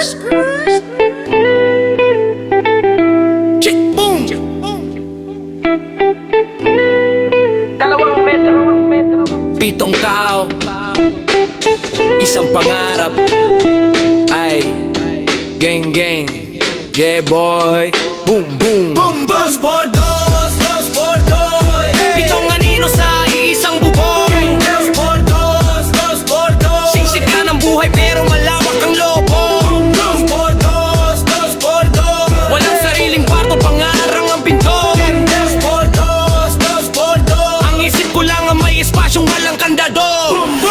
Boom! Dalawang metro. Pitong tao, isang pangarap. Ay, gang gang, yeah boy. Boom boom. Boom dos por dos, dos por dos. Pitong anino sa isang bubong. Dos por dos, dos por dos. Siksik ka ng buhay pero malawak ang lobo. Dos por dos, dos por dos. Walang sariling kwarto, pangarang ang pinto. Dos por dos, dos por dos. Ang isip ko lang ang may espasyong walang kandado.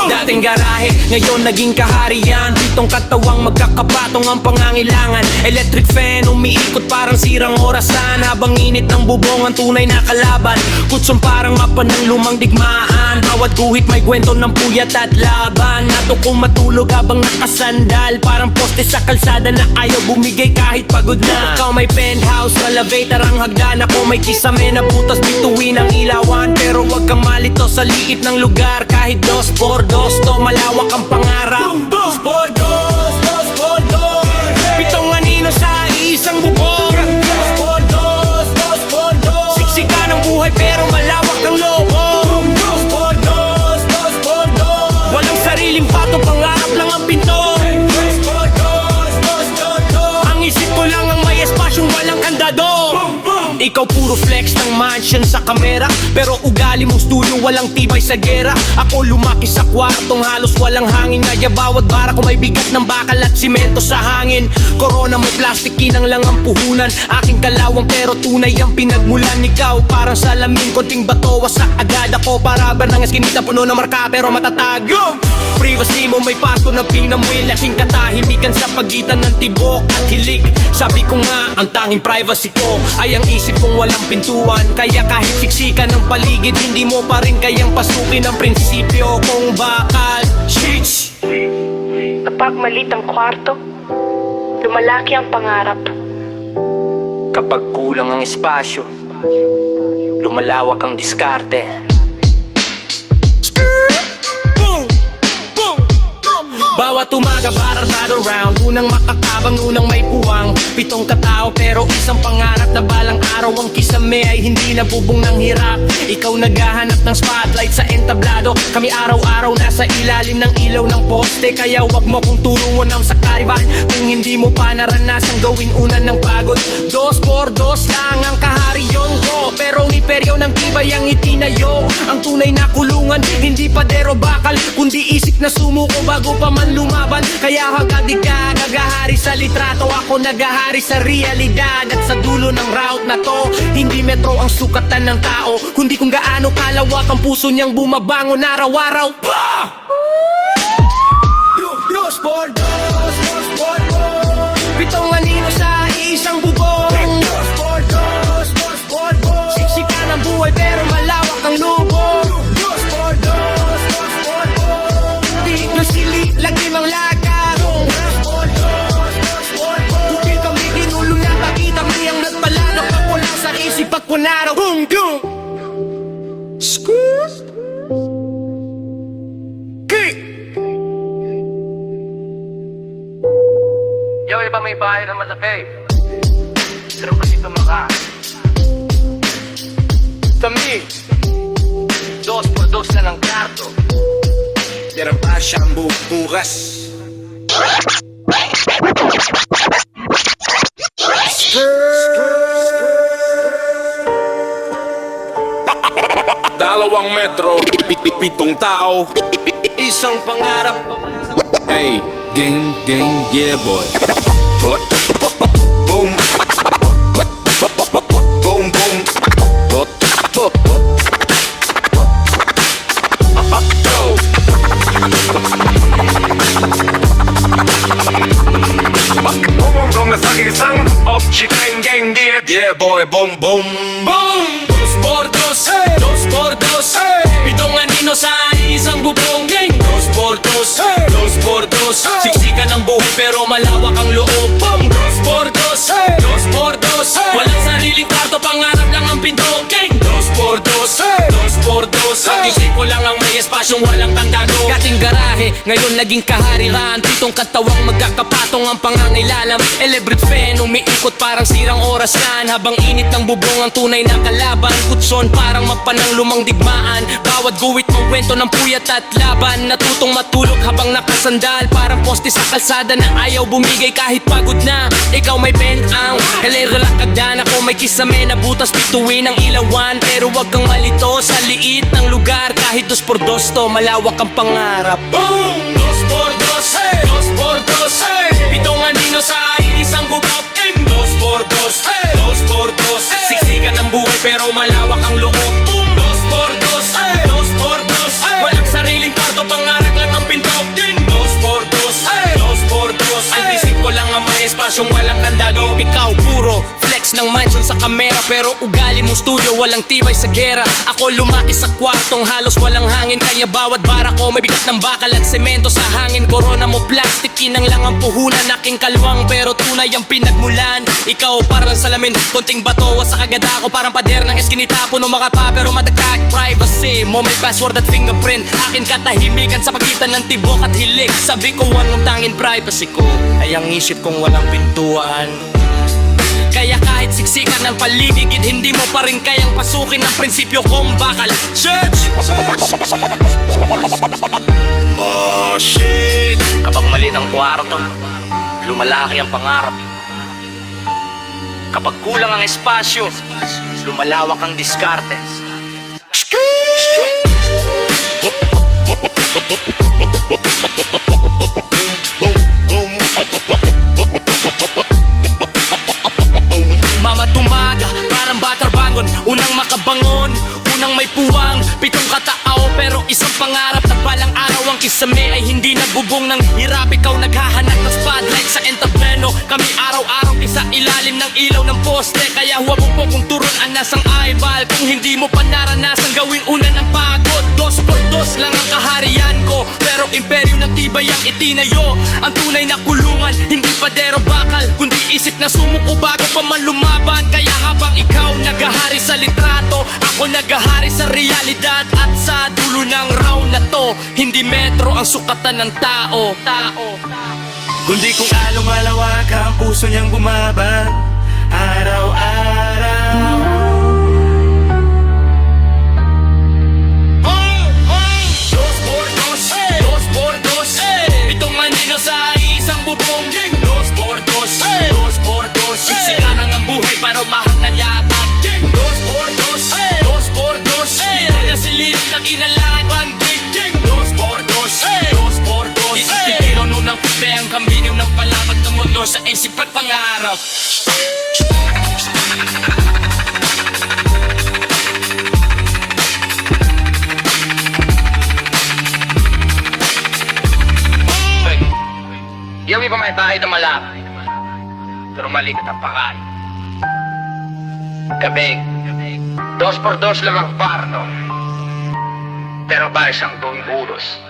Dating garahe, ngayon naging kaharian. Pitong katawang magkakapatong ang pangangailangan. Electric fan, umiikot parang sirang orasan. Habang init ng bubong ang tunay na kalaban. Kutsong parang mapa ng lumang digmaan. Bawat guhit may kwento ng puyat at laban. Nato kong matulog habang nakasandal. Parang poste sa kalsada na ayaw bumigay kahit pagod na. Ikaw may penthouse, elevator ang hagdan. Ako may kisame na butas bituin ang ilawan. Pero wag kang malito sa liit ng lugar. Kahit dos por dos to malawak ang pangarap. Dos por dos, dos por dos. Pitong anino sa isang bubong. Dos por dos, dos por dos. Siksika ng buhay pero malawak ang lobo. Dos por dos, dos por dos. Walang sariling pato, pangarap lang ang pinto. Dos por dos, dos por dos. Ang isip ko lang ang may espasyong walang kandado. Ikaw puro flex ng mansion sa kamera, pero ugali mong studio walang tibay sa gera. Ako lumaki sa kwartong halos walang hangin. Kaya bawat bara ko may bigat ng bakal at simento sa hangin. Corona mo plastic, kinang lang ang puhunan. Aking kalawang pero tunay ang pinagmulan. Ikaw parang salamin, konting bato wasak agad. Ako para ba ng eskinita puno ng marka pero matatag. Privacy mo may pato na pinamoy. Laking katahimikan sa pagitan ng tibok at hilig. Sabi ko nga ang tanging privacy ko ay ang isip kung walang pintuan. Kaya kahit siksikan ng paligid, hindi mo pa rin kayang pasukin ang prinsipyo kung bakal. Sheesh! Kapag malit ang kwarto, lumalaki ang pangarap. Kapag kulang ang espasyo, lumalawak ang diskarte. Bawat umaga barrado round, unang makakabang, unang may puwang. Pitong katao pero isang pangarap na balang araw ang kisame ay hindi nabubong ng hirap. Ikaw naghahanap ng spotlight sa entablado, kami araw-araw nasa ilalim ng ilaw ng poste. Kaya wag mo kong turuan ng sakariba kung hindi mo pa naranasang gawin unan ng pagod. Dos por dos lang ang kahariyon ko, pero ni peryo ng tibay ang itinayo. Ang tunay na kulungan, hindi padero bakal, kundi isip na sumuko bago pa man lumaban. Kaya hanggang di ka nagahari sa litrato, ako nagahari sa realidad. At sa dulo ng route na to, hindi metro ang sukatan ng tao, kundi kung gaano kalawak ang puso niyang bumabangon araw-araw. Dos por dos, dos por dos. Pitong anino sa isang bubong. Dos por dos, dos por dos. Siksika ng buhay pero malawak ang lubong. Dos por dos, dos por dos. Di nyo sili, lagi mang lakarong. Dos por dos, dos por dos. Kukil kami ginulo na pakita may ang nagpalano. Pagwala sa isip pagpunaraw. Boom, boom. Scoop. Kick. Yo, iba may bahay na malaki, pero kasi tumaka. Kami, dos por dos na ng karto, pero pa siyang bukas. Dalawang metro, pitong tao, Isang pangarap. hey, gang gang, yeah boy. Boom, boom, boom. Bumong na sa isang object, gang gang, yeah boy, boom boom. Boom! Dos por dos, hey! Dos por dos, hey! Pitong anino sa isang bubong. Dos por dos, hey! Dos por dos, hey! Siksika ng buhay pero malawak ang loob. Boom! Dos por dos, hey! Dos por dos, hey! Walang sariling kwarto, pangarap lang ang pinto. Dos por dos, hey! Dos por dos, hey! Ang isip ko lang ang may espasyong walang tandado. Dating garahe, dati, ngayon naging kaharian. Pitong katawang magkakapatong ang pangangailalam. Elebrit fan, umiikot parang sirang oras yan. Habang init ng bubong ang tunay na kalaban. Kutson parang mapanang lumang digmaan. Bawat guwit ng kwento ng puyat at laban. Natutong matulog habang nakasandal. Parang poste sa kalsada na ayaw bumigay kahit pagod na. Ikaw may bentang, relakagdan. Ako may kisame na butas bituin ang ilawan. Pero wag kang malito sa liit ng lugar. Kahit 2x2 to, malawak ang pangarap. Boom! 2x2, hey! 2x2, hey! Pitong anino sa isang bubok. 2x2, hey! 2x2, hey! Siksikan ng buhay pero malawak ang loob. Boom! 2x2, hey! 2x2, hey! Walang sariling kwarto, pangarap lang ang pinto. 2x2, hey! 2x2, hey! Ang isip ko lang ang may espasyong walang kandado. Ikaw puro flex ng mansion sa kamera, pero ugali mong studio walang tibay sa gera. Ako lumaki sa kwartong halos walang hangin, kaya bawat bara ko may bigat ng bakal at semento sa hangin. Corona mo plastic, kinang lang ang puhunan. Aking kalwang pero tunay ang pinagmulan. Ikaw parang salamin, konting bato sa kagada ko. Parang pader ng eskinita, puno makapa pero madagdag privacy mo. May password at fingerprint, akin katahimikan sa pagitan ng tibok at hilig. Sabi ko anong tanging privacy ko ay ang isip kong walang pintuan. Kaya kahit siksikan ng paligid, hindi mo pa rin kayang pasukin ang prinsipyo kong bakal. Church! Oh shit. Kapag maliit ang kwarto, lumalaki ang pangarap. Kapag kulang ang espasyo, lumalawak ang diskarte. Mama tumaga, parang batar bangon. Unang makabangon, unang may puwang. Pitong katao pero isang pangarap. Nagbalang araw ang kisame ay hindi nagbubong ng hirap. Ikaw naghahanap ng spotlight sa entrepreneur. Kami araw-araw isa ilalim ng ilaw ng poste. Kaya huwag mo po kung turon ang nasang eyeball. Kung hindi mo pa naranasan gawing una ng pagod. 2x2 lang ang kaharian ko, pero imperyo ng tibay ang itinayo. Ang tunay na kulungan, hindi padero bakal, kundi isip na sumuko bago pa man lumaban. Kaya habang ikaw nagahari sa litrato, ako nagahari sa realidad. At sa dulo ng round na to, hindi metro ang sukatan ng tao. Kundi kung along-alawak ang puso niyang bumaban araw-araw. Itong anino sa isang bubong. 2x2, 2x2, siksikan ang buhay para umahak na yaman. 2x2, 2x2, na silid na kinalaban. 2x2, 2x2, itigiro nun ang kupe ang kambiniw ng palabag ng mundo sa isip at pangarap. Yawi pa may bahay na malapit, pero maligat ang pakay. Kabig, 2x2 lang ang kwarto, pero ba isang buong ulos.